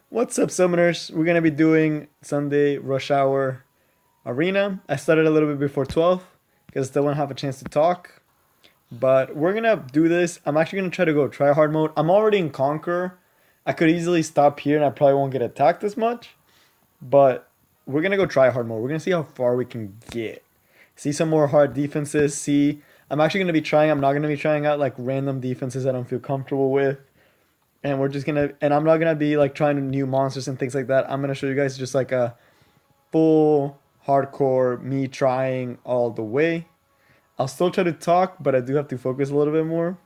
What's up, summoners? We're gonna be doing Sunday Rush Hour Arena. I started a little bit before 12 because I still want to have a chance to talk. But we're gonna do this. I'm actually gonna try to go try hard mode. I'm already in Conqueror. I could easily stop here and I probably won't get attacked as much. But we're gonna go try hard mode. We're gonna see how far we can get. See some more hard defenses. See, I'm actually gonna be trying. I'm not gonna be trying out like random defenses I don't feel comfortable with, and we're just gonna and I'm not gonna be like trying new monsters and things like that. I'm gonna show you guys just like a full hardcore me trying all the way. I'll still try to talk, but I do have to focus a little bit more.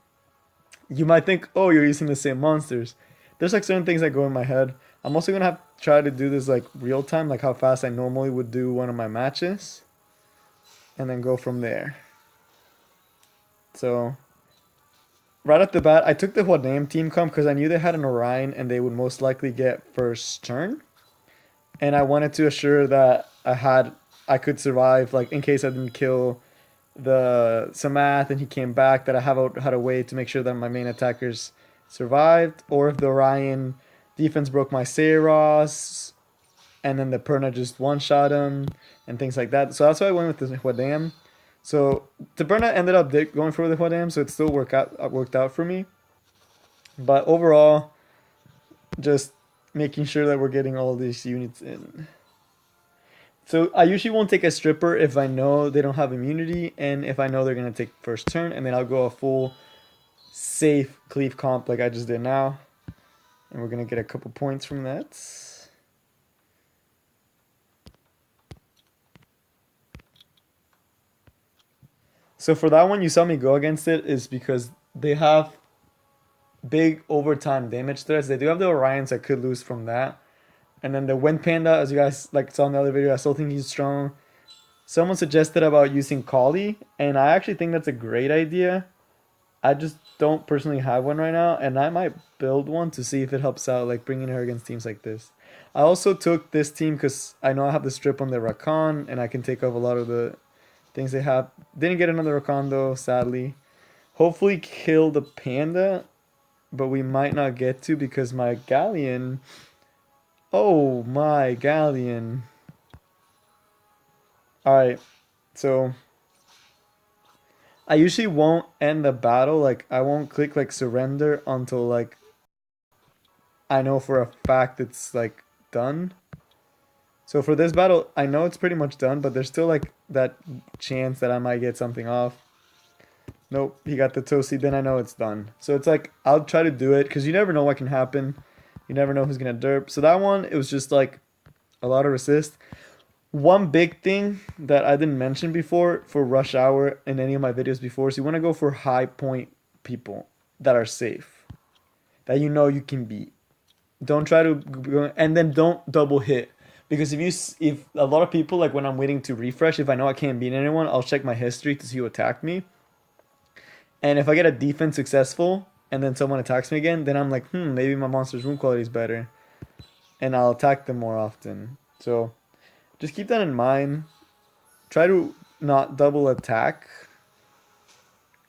You might think, oh, you're using the same monsters. There's like certain things that go in my head. I'm also gonna have to try to do this like real time, like how fast I normally would do one of my matches, and then go from there. So right off the bat, I took the what name team comp because I knew they had an Orion and they would most likely get first turn, and I wanted to assure that I could survive like in case I didn't kill the Samath and he came back, that I had a way to make sure that my main attackers survived, or if the Orion defense broke my Saros and then the Perna just one shot him and things like that. So that's why I went with the Huadam. So the Perna ended up going for the Huadam, so it still worked out for me. But overall, just making sure that we're getting all these units in. So I usually won't take a stripper if I know they don't have immunity and if I know they're gonna take first turn, and then I'll go a full safe cleave comp like I just did now, and we're gonna get a couple points from that. So for that one, you saw me go against it is because they have big overtime damage threats. They do have the Orions I could lose from that. And then the Wind Panda, as you guys like saw in the other video, I still think he's strong. Someone suggested about using Kali, and I actually think that's a great idea. I just don't personally have one right now, and I might build one to see if it helps out, like bringing her against teams like this. I also took this team because I know I have the strip on the Rakan, and I can take off a lot of the things they have. Didn't get another Rakan though, sadly. Hopefully kill the Panda, but we might not get to because my Galleon. Oh, my Galleon. Alright, so I usually won't end the battle, like I won't click like surrender until like I know for a fact it's like done. So for this battle, I know it's pretty much done, but there's still like that chance that I might get something off. Nope, he got the Toasty, then I know it's done. So it's like I'll try to do it because you never know what can happen. You never know who's gonna derp. So that one, it was just like a lot of resist. One big thing that I didn't mention before for rush hour in any of my videos before is you want to go for high point people that are safe, that you know you can beat. Don't try to go, and then don't double hit, because if a lot of people, like when I'm waiting to refresh, if I know I can't beat anyone, I'll check my history to see who attacked me, and if I get a defense successful and then someone attacks me again, then I'm like, maybe my monster's room quality is better, and I'll attack them more often. So just keep that in mind. Try to not double attack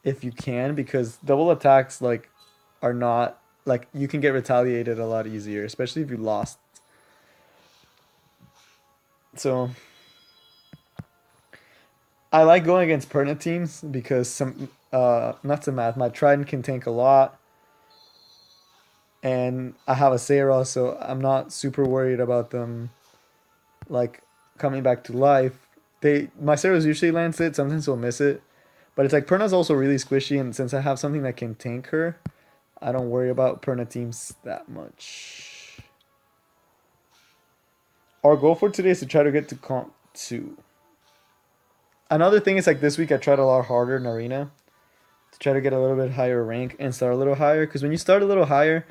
if you can, because double attacks like are not like you can get retaliated a lot easier, especially if you lost. So I like going against perna teams because some not some math. My Trident can tank a lot, and I have a Sarah, so I'm not super worried about them like coming back to life. My Sarah's usually lands it, sometimes he'll miss it. But it's like Perna's also really squishy, and since I have something that can tank her, I don't worry about Perna teams that much. Our goal for today is to try to get to comp 2. Another thing is like this week I tried a lot harder in Arena to try to get a little bit higher rank and start a little higher. Because when you start a little higher,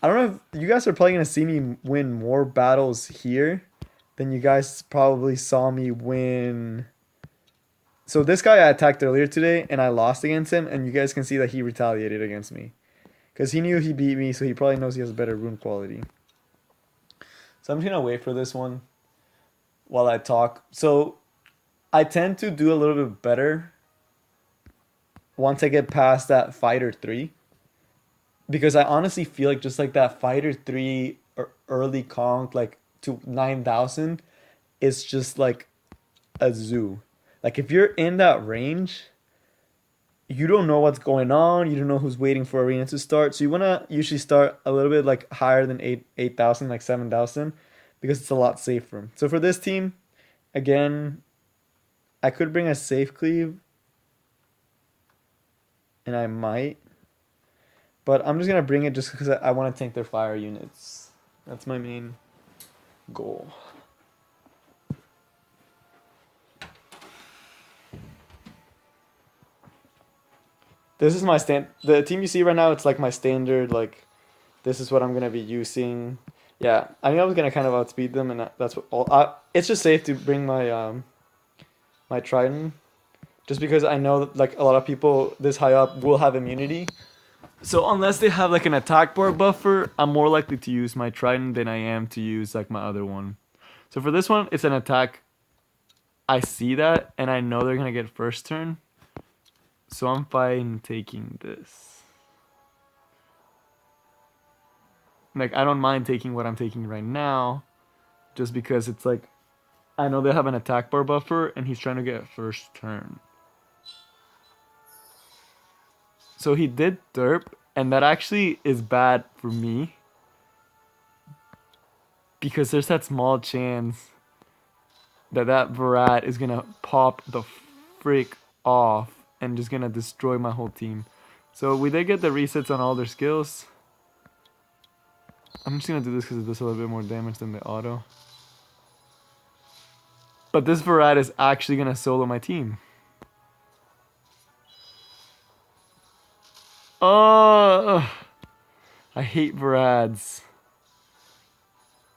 I don't know if you guys are probably going to see me win more battles here than you guys probably saw me win. So this guy I attacked earlier today and I lost against him, and you guys can see that he retaliated against me. Because he knew he beat me, so he probably knows he has better rune quality. So I'm just going to wait for this one while I talk. So I tend to do a little bit better once I get past that fighter 3. because I honestly feel like just like that fighter 3 early conk like to 9,000 is just like a zoo. Like if you're in that range, you don't know what's going on. You don't know who's waiting for arena to start. So you wanna usually start a little bit like higher than 8,000, like 7,000, because it's a lot safer. So for this team, again, I could bring a safe cleave, and I might, but I'm just gonna bring it just because I want to tank their fire units. That's my main goal. This is my the team you see right now, it's like my standard, like this is what I'm gonna be using. Yeah, I think I was gonna kind of outspeed them, and that's what all. It's just safe to bring my Trident, just because I know that like a lot of people this high up will have immunity. So unless they have like an attack bar buffer, I'm more likely to use my Trident than I am to use like my other one. So for this one, it's an attack. I see that, and I know they're gonna get first turn. So I'm fine taking this. Like, I don't mind taking what I'm taking right now, just because it's like, I know they have an attack bar buffer, and he's trying to get first turn. So he did derp, and that actually is bad for me, because there's that small chance that that Virat is gonna pop the frick off and just gonna destroy my whole team. So we did get the resets on all their skills. I'm just gonna do this because it does a little bit more damage than the auto. But this Virat is actually gonna solo my team. Oh, I hate Virads.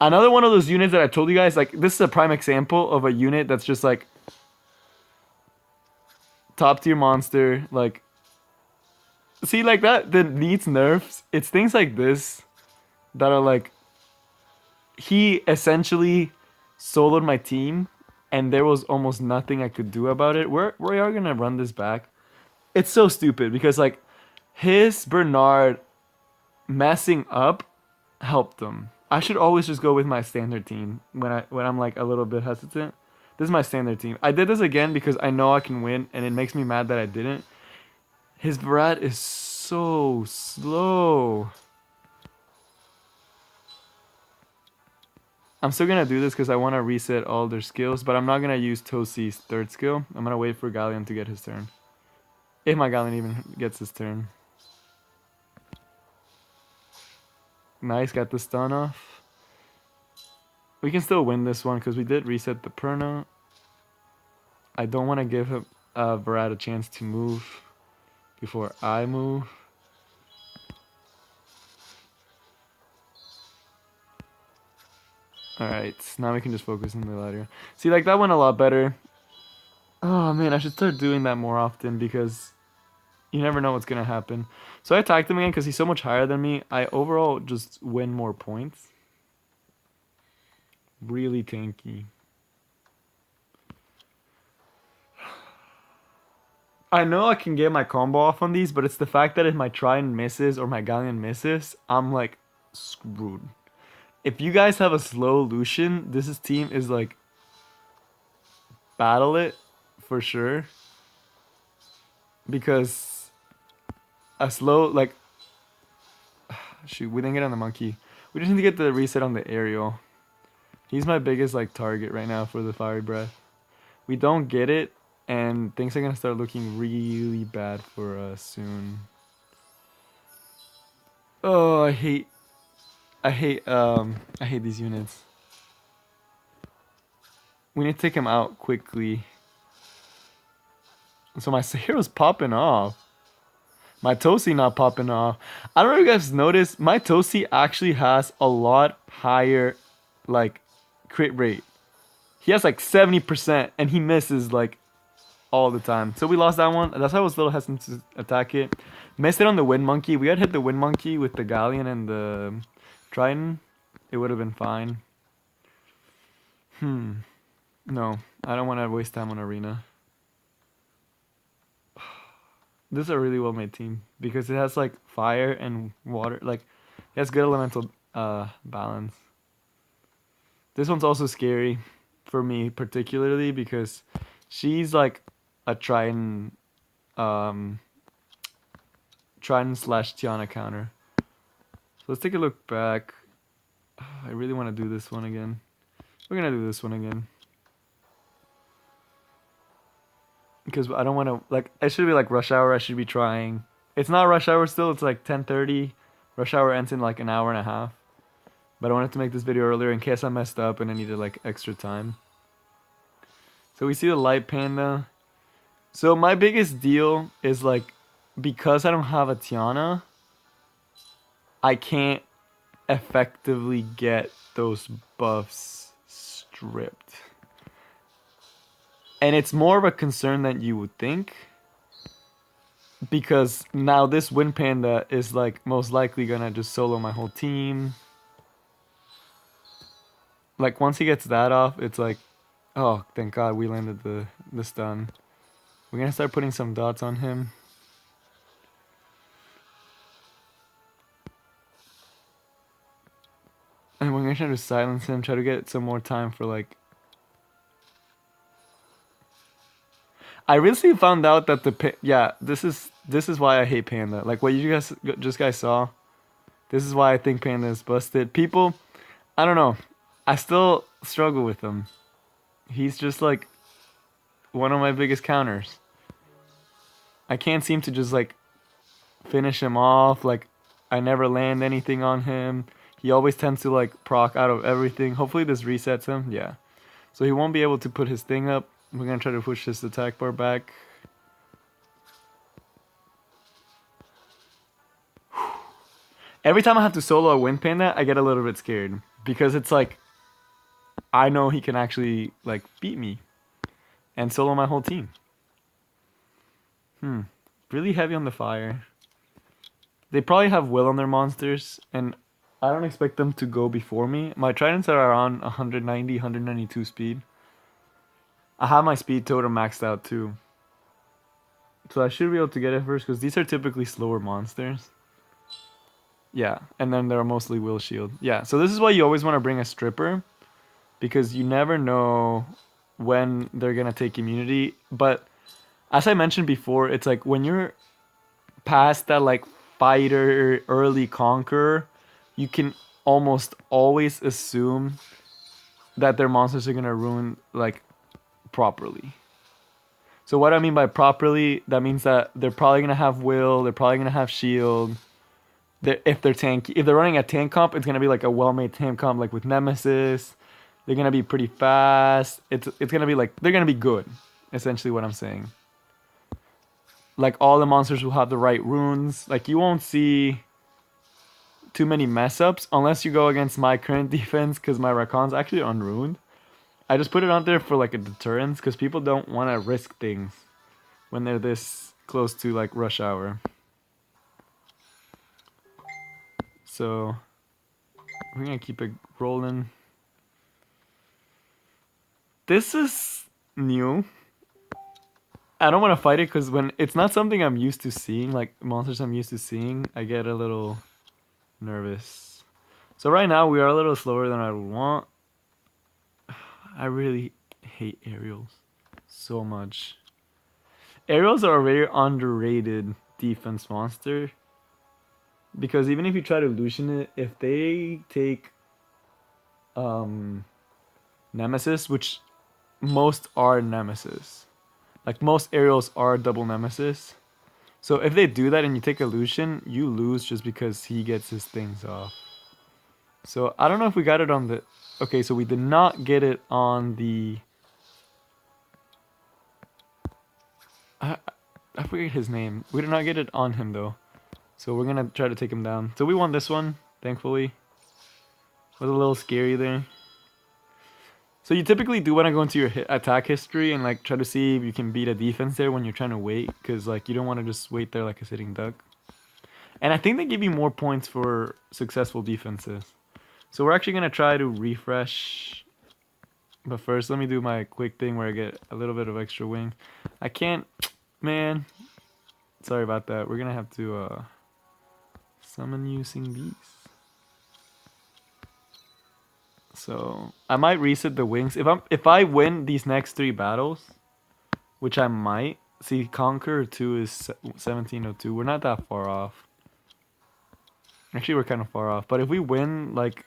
Another one of those units that I told you guys, like, this is a prime example of a unit that's just like top tier monster. Like, see, like that needs nerfs. It's things like this that are like, he essentially soloed my team, and there was almost nothing I could do about it. We are gonna run this back. It's so stupid because like his Bernard messing up helped them. I should always just go with my standard team when I'm like a little bit hesitant. This is my standard team. I did this again because I know I can win, and it makes me mad that I didn't. His Brad is so slow. I'm still gonna do this because I want to reset all their skills, but I'm not gonna use Tosi's third skill. I'm gonna wait for Galleon to get his turn. If my Galleon even gets his turn. Nice, got the stun off. We can still win this one because we did reset the Perna. I don't want to give him Varad a chance to move before I move. Alright, now we can just focus on the ladder. See, like, that went a lot better. Oh, man, I should start doing that more often because you never know what's going to happen. So I attacked him again because he's so much higher than me. I overall just win more points. Really tanky. I know I can get my combo off on these, but it's the fact that if my Trident misses or my Galleon misses, I'm like screwed. If you guys have a slow Lucian, this team is like battle it for sure. Because a slow, like, shoot, we didn't get on the monkey. We just need to get the reset on the aerial. He's my biggest like target right now for the fiery breath. We don't get it, and things are gonna start looking really bad for us soon. Oh, I hate these units. We need to take him out quickly. So my hero's popping off. My Tosi not popping off. I don't know if you guys noticed, my Tosi actually has a lot higher like crit rate. He has like 70% and he misses like all the time. So we lost that one. That's why I was a little hesitant to attack it. Missed it on the Wind Monkey. We had hit the Wind Monkey with the Galleon and the Trident. It would have been fine. No, I don't want to waste time on Arena. This is a really well made team because it has like fire and water. Like it has good elemental balance. This one's also scary for me particularly because she's like a um Trident slash Tiana counter. So let's take a look back. I really want to do this one again. We're gonna do this one again. Because I don't want to, like, it should be like rush hour. I should be trying. It's not rush hour still. It's like 10:30. Rush hour ends in like an hour and a half. But I wanted to make this video earlier in case I messed up and I needed like extra time. So we see the light panda. So my biggest deal is like, because I don't have a Tiana, I can't effectively get those buffs stripped. And it's more of a concern than you would think. Because now this Wind Panda is like most likely gonna just solo my whole team. Like once he gets that off, it's like, oh, thank God we landed the stun. We're gonna start putting some dots on him. And we're gonna try to silence him, try to get some more time for like... I recently found out that this is why I hate Panda. Like what you guys saw. This is why I think Panda is busted. People, I don't know. I still struggle with him. He's just like one of my biggest counters. I can't seem to just like finish him off. Like I never land anything on him. He always tends to like proc out of everything. Hopefully this resets him. Yeah. So he won't be able to put his thing up. We're going to try to push this attack bar back. Every time I have to solo a Wind Panda, I get a little bit scared. Because it's like, I know he can actually like beat me. And solo my whole team. Really heavy on the fire. They probably have will on their monsters. And I don't expect them to go before me. My Tridents are around 190, 192 speed. I have my speed totem maxed out too. So I should be able to get it first because these are typically slower monsters. Yeah, and then they're mostly will shield. Yeah, so this is why you always want to bring a stripper. Because you never know when they're going to take immunity. But as I mentioned before, it's like when you're past that like fighter early conqueror, you can almost always assume that their monsters are going to ruin like properly. So what I mean by properly, that means that they're probably gonna have will, they're probably gonna have shield. If they're running a tank comp, it's gonna be like a well-made tank comp, like with Nemesis. They're gonna be pretty fast. It's gonna be like they're gonna be good. Essentially, what I'm saying. Like all the monsters will have the right runes. Like you won't see too many mess ups unless you go against my current defense, because my Rakan's actually unruined. I just put it out there for like a deterrence because people don't want to risk things when they're this close to like rush hour. So we're gonna keep it rolling. This is new. I don't want to fight it because when it's not something I'm used to seeing, like monsters I'm used to seeing, I get a little nervous. So right now we are a little slower than I would want. I really hate aerials so much. Aerials are a very underrated defense monster. Because even if you try to Lucian it, if they take Nemesis, which most are Nemesis. Like most aerials are double Nemesis. So if they do that and you take a Lucian, you lose just because he gets his things off. So I don't know if we got it on the... Okay, so we did not get it on the... I forget his name. We did not get it on him though. So we're gonna try to take him down. So we won this one, thankfully. Was a little scary there. So you typically do want to go into your attack history and like try to see if you can beat a defense there when you're trying to wait. Because like you don't want to just wait there like a sitting duck. And I think they give you more points for successful defenses. So we're actually going to try to refresh. But first, let me do my quick thing where I get a little bit of extra wing. I can't... Man. Sorry about that. We're gonna have to summon using these. So I might reset the wings. If I win these next 3 battles, which I might. See, Conqueror 2 is 1702. We're not that far off. Actually, we're kind of far off. But if we win, like,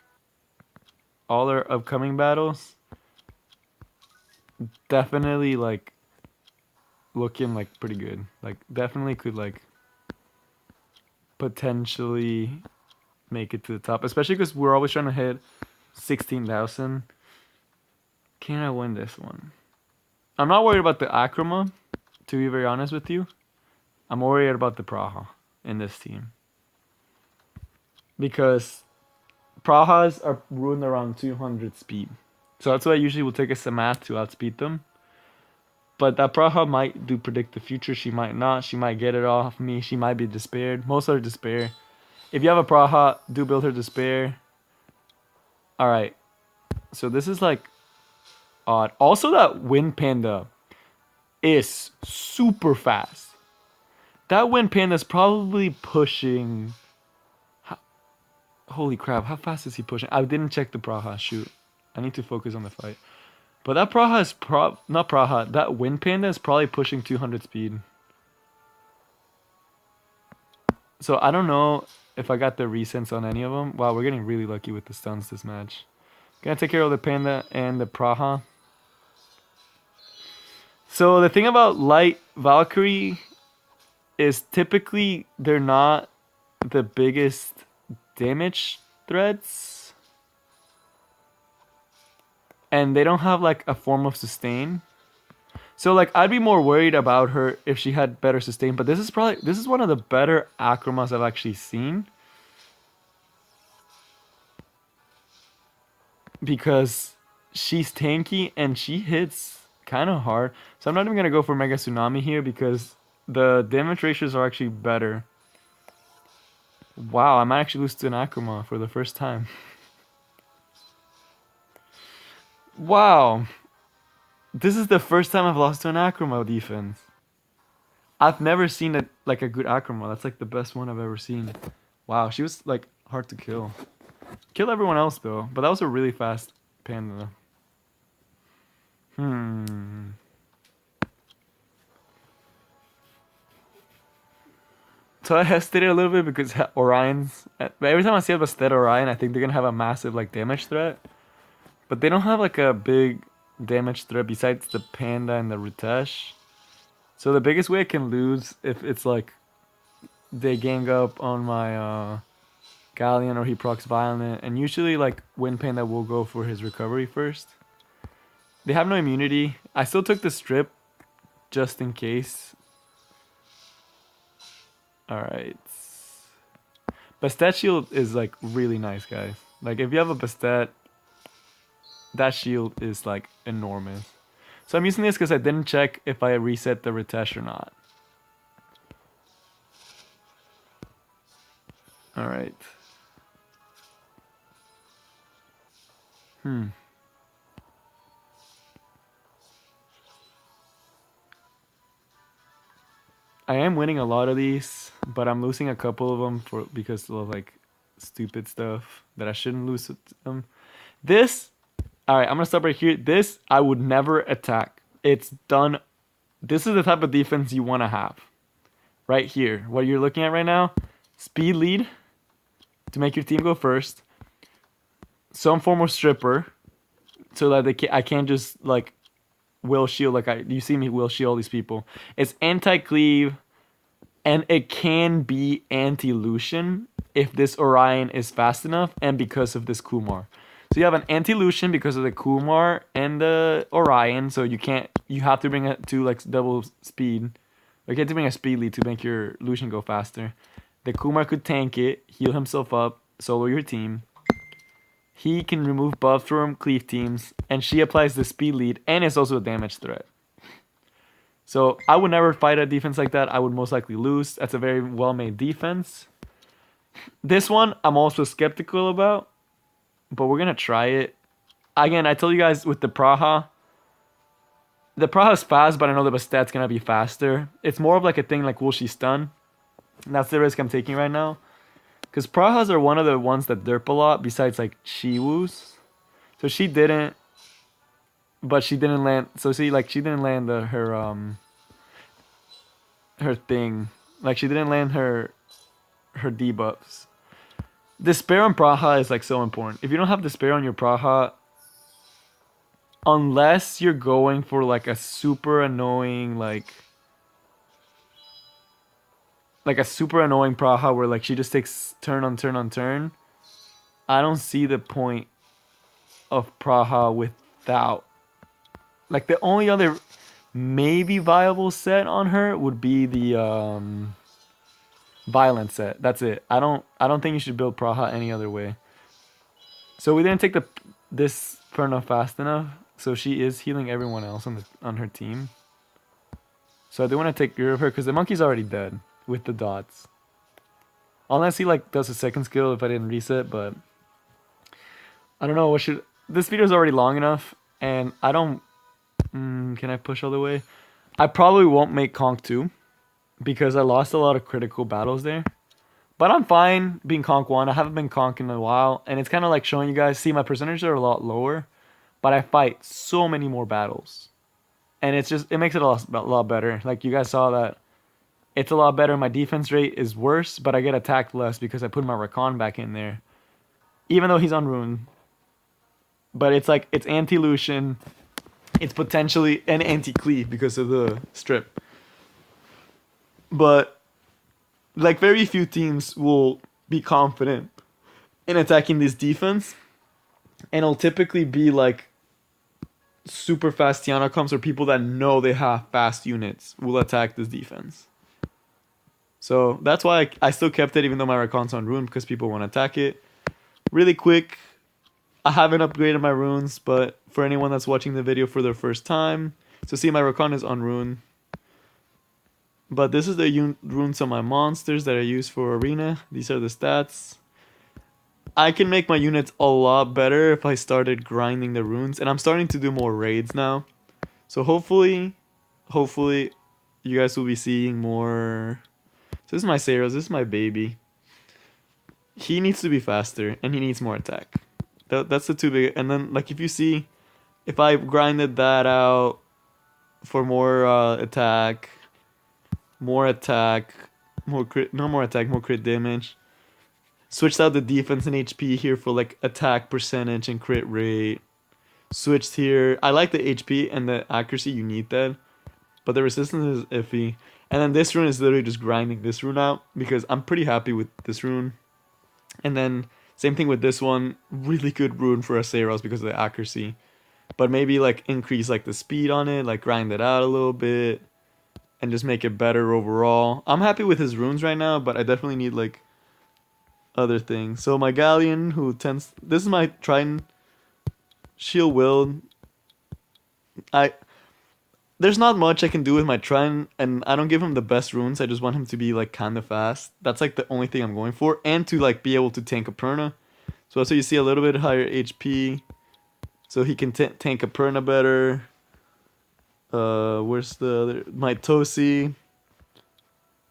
all our upcoming battles, definitely, like, looking, like, pretty good. Like, definitely could, like, potentially make it to the top. Especially because we're always trying to hit 16,000. Can I win this one? I'm not worried about the Akrama, to be very honest with you. I'm worried about the Praha in this team. Because Prahas are ruined around 200 speed. So that's why I usually will take a Samath to outspeed them. But that Praha might do predict the future. She might not. She might get it off me. She might be despaired. Most are despair. If you have a Praha, do build her despair. Alright. So this is like odd. Also that Wind Panda is super fast. That Wind Panda is probably pushing... Holy crap, how fast is he pushing? I didn't check the Praha, shoot. I need to focus on the fight. But that Praha is not Praha, that Wind Panda is probably pushing 200 speed. So I don't know if I got the recents on any of them. Wow, we're getting really lucky with the stuns this match. Gonna take care of the Panda and the Praha. So the thing about Light Valkyrie is typically they're not the biggest damage threats. And they don't have like a form of sustain. So like I'd be more worried about her if she had better sustain, but this is one of the better Akramas I've actually seen. Because she's tanky and she hits kind of hard. So I'm not even going to go for Mega Tsunami here because the damage ratios are actually better. Wow, I might actually lose to an Akrama for the first time. Wow. This is the first time I've lost to an Akrama defense. I've never seen a good Akrama. That's like the best one I've ever seen. Wow, she was like hard to kill. Kill everyone else though, but that was a really fast Panda. So I hesitated a little bit because Orion's... Every time I see a Bastet Orion, I think they're going to have a massive like damage threat. But they don't have like a big damage threat besides the Panda and the Ritesh. So the biggest way I can lose if it's like they gang up on my Galleon or he procs Violent. And usually like Wind Panda will go for his recovery first. They have no immunity. I still took the strip just in case. Alright. Bastet shield is like really nice, guys. Like if you have a Bastet, that shield is like enormous. So I'm using this because I didn't check if I reset the Ritesh or not. Alright. I am winning a lot of these, but I'm losing a couple of them because of like stupid stuff that I shouldn't lose to them. This, alright, I'm gonna stop right here. This, I would never attack. It's done. This is the type of defense you want to have. Right here. What you're looking at right now. Speed lead to make your team go first. Some form of stripper. So that I can't just like will shield like you see me will shield all these people. It's anti-cleave and it can be anti-Lucian if this Orion is fast enough and because of this Kumar. So you have an anti-Lucian because of the Kumar and the Orion, so you have to bring it to like double speed. Like you have to bring a speed lead to make your Lucian go faster. The Kumar could tank it, heal himself up, solo your team. He can remove buff from cleave teams, and she applies the speed lead, and it's also a damage threat. So I would never fight a defense like that. I would most likely lose. That's a very well-made defense. This one, I'm also skeptical about, but we're going to try it. Again, I told you guys with the Praha, The Praha's fast, but I know the Bastat's gonna be faster. It's more of like a thing like, will she stun? And that's the risk I'm taking right now. Because Prahas are one of the ones that derp a lot, besides like Chiwus. So she didn't, but she didn't land. So see, like she didn't land her thing. Like she didn't land her debuffs. Despair on Praha is like so important. If you don't have Despair on your Praha, unless you're going for like a super annoying like a super annoying Praha where like she just takes turn on turn on turn, I don't see the point of Praha without. Like the only other maybe viable set on her would be the violent set. That's it. I don't think you should build Praha any other way. So we didn't take this Perna fast enough. So she is healing everyone else on her team. So I do want to take rid of her because the monkey's already dead with the dots. Unless he like does a second skill if I didn't reset, but I don't know what should. This video is already long enough, and I don't. Can I push all the way? I probably won't make Conk 2 because I lost a lot of critical battles there. But I'm fine being Conk 1. I haven't been Conk in a while, and it's kind of like showing you guys. See, my percentages are a lot lower, but I fight so many more battles, and it makes it a lot better. Like you guys saw that. It's a lot better. My defense rate is worse, but I get attacked less because I put my Rakan back in there. Even though he's on Rune. But it's like, it's anti-Lucian. It's potentially an anti-cleave because of the strip. But, like, very few teams will be confident in attacking this defense. And it'll typically be, like, super fast Tiana comps or people that know they have fast units will attack this defense. So that's why I still kept it even though my Rakan's on Rune because people want to attack it. Really quick, I haven't upgraded my runes, but for anyone that's watching the video for their first time, so see my Rakan is on Rune. But this is the runes on my monsters that I use for Arena. These are the stats. I can make my units a lot better if I started grinding the runes, and I'm starting to do more raids now. So hopefully you guys will be seeing more. So this is my Saros, this is my baby. He needs to be faster, and he needs more attack. That's the two big. And then, like, if you see, if I grinded that out for more attack, more crit, no more attack, more crit damage. Switched out the defense and HP here for, like, attack percentage and crit rate. Switched here. I like the HP and the accuracy, you need that. But the resistance is iffy. And then this rune is literally just grinding this rune out because I'm pretty happy with this rune. And then same thing with this one, really good rune for a Saros because of the accuracy. But maybe like increase like the speed on it, like grind it out a little bit and just make it better overall. I'm happy with his runes right now, but I definitely need like other things. So my Galleon who tends, this is my Triton Shield Will. There's not much I can do with my Triton, and I don't give him the best runes. I just want him to be like kind of fast. That's like the only thing I'm going for, and to like be able to tank a Perna. So you see a little bit higher HP, so he can tank a Perna better. Where's the other? My Tosi.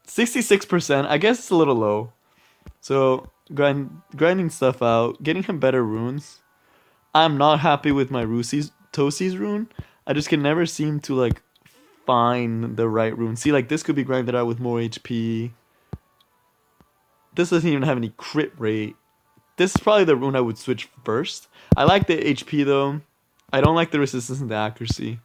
66%. I guess it's a little low. So grinding stuff out, getting him better runes. I'm not happy with my Tosi's rune. I just can never seem to like find the right rune. See, like this could be grinded out with more HP. This doesn't even have any crit rate. This is probably the rune I would switch first. I like the HP though. I don't like the resistance and the accuracy.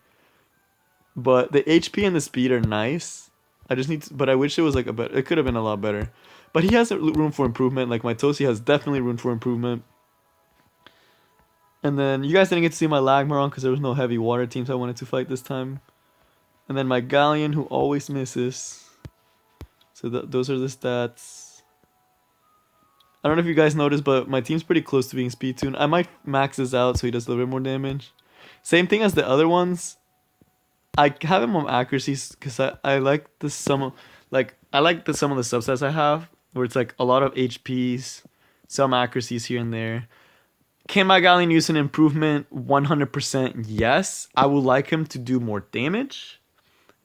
But the HP and the speed are nice. I just need to, but I wish it was like it could have been a lot better. But he has room for improvement. Like my Tosi has definitely room for improvement. And then you guys didn't get to see my Lagmaron because there was no heavy water teams I wanted to fight this time. And then my Galleon who always misses. So those are the stats. I don't know if you guys noticed, but my team's pretty close to being speed tuned. I might max this out so he does a little bit more damage. Same thing as the other ones. I have him on accuracies because I like the some of the subsets I have where it's like a lot of HPs, some accuracies here and there. Can my Galleon use an improvement? 100% yes. I would like him to do more damage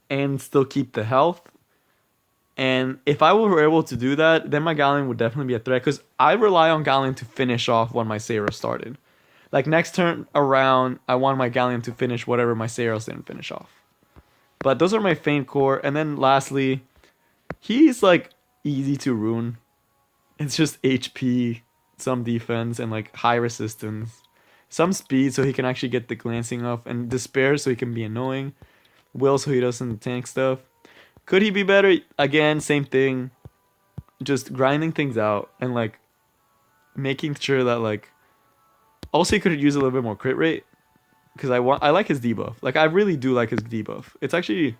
and still keep the health. And if I were able to do that, then my Galleon would definitely be a threat. Because I rely on Galleon to finish off when my Seiros started. Like next turn around, I want my Galleon to finish whatever my Seiros didn't finish off. But those are my Feint Core. And then lastly, he's like easy to rune. It's just HP, some defense, and like high resistance. Some speed so he can actually get the glancing off. And despair so he can be annoying. Will so he doesn't tank stuff. Could he be better? Again, same thing. Just grinding things out and like making sure that like also he could use a little bit more crit rate because I like his debuff. Like I really do like his debuff. It's actually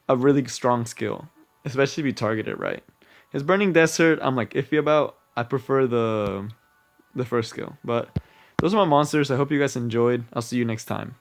a really strong skill, especially if you target it right. His Burning Desert, I'm like iffy about. I prefer the first skill. But those are my monsters. I hope you guys enjoyed. I'll see you next time.